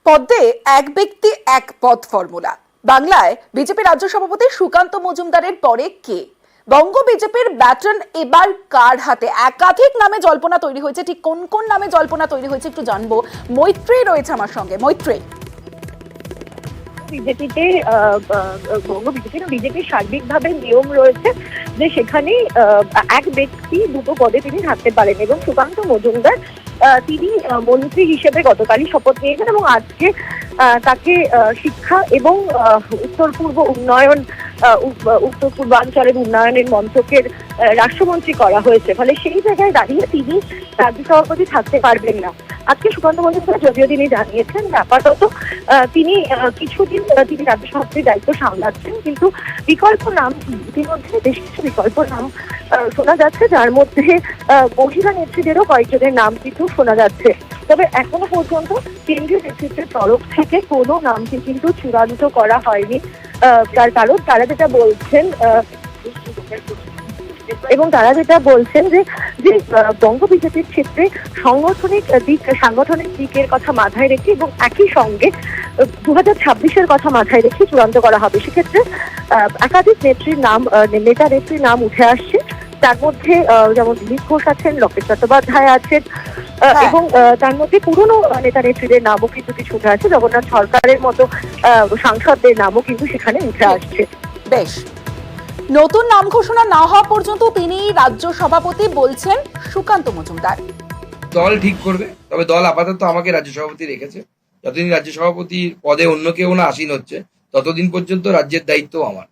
পদ্মে এক ব্যক্তি এক পদ ফর্মুলা। বাংলায় বিজেপি রাজ্য সভাপতি সুকান্ত মজুমদারের পরে কে? বঙ্গ বিজেপির ব্যাটন এবার কার হাতে? একাধিক নামে জল্পনা তৈরি হয়েছে, ঠিক কোন কোন নামে জল্পনা তৈরি হয়েছে একটু জানবো। মৈত্রী রয়েছে আমার সঙ্গে। মৈত্রী, বিজেপিতে বঙ্গ বিজেপির সার্বিকভাবে নিয়ম রয়েছে যে সেখানে এক ব্যক্তি দুটো পদে তিনি থাকতে পারেন, এবং সুকান্ত মজুমদার তিনি মন্ত্রী হিসেবে গতকালই শপথ নিয়েছেন এবং আজকে তাকে শিক্ষা এবং উত্তর পূর্বাঞ্চলের উন্নয়নের মন্ত্রকের রাষ্ট্রমন্ত্রী করা হয়েছে। ফলে সেই জায়গায় দাঁড়িয়ে তিনি রাজ্য সভাপতি থাকতে পারবেন না। আজকে সুকান্ত মজুমদার যদিও তিনি জানিয়েছেন আপাতত তিনি কিছুদিন তিনি রাজ্য সভাপতির দায়িত্ব সামলাচ্ছেন, কিন্তু বিকল্প নাম ইতিমধ্যে বেশ কিছু বিকল্প নাম শোনা যাচ্ছে, যার মধ্যে মহিলা নেত্রীদেরও কয়েকজনের নাম কিন্তু শোনা যাচ্ছে। তবে এখনো পর্যন্ত কেন্দ্রীয় নেতৃত্বের তরফ থেকে কোনো নামকে কিন্তু চূড়ান্ত করা হয়নি। তার কারণ তারা যেটা বলছেন যে বঙ্গ বিজেপির ক্ষেত্রে সাংগঠনিক দিকের কথা মাথায় রেখে এবং একই সঙ্গে 2026-এর কথা মাথায় রেখে চূড়ান্ত করা হবে। সেক্ষেত্রে একাধিক নেতা নেত্রীর নাম উঠে আসছে। তার মধ্যে যেমন দিলীপ ঘোষ আছেন, লকেট চট্টোপাধ্যায় আছেন, এবং তার মধ্যে পুরনো নেতা নেত্রীদের নামও কিন্তু কিছু উঠে আসছে। জগন্নাথ সরকারের মতো সাংসদদের নামও কিন্তু সেখানে উঠে আসছে। বেশ, নতুন নাম ঘোষণা না হওয়া পর্যন্ত তিনি রাজ্য সভাপতি বলছেন সুকান্ত মজুমদার। দল ঠিক করবে, তবে দল আপাতত আমাকে রাজ্য সভাপতি রেখেছে। যতদিন রাজ্য সভাপতির পদে অন্য কেউ না আসীন হচ্ছে ততদিন পর্যন্ত রাজ্যের দায়িত্ব আমার।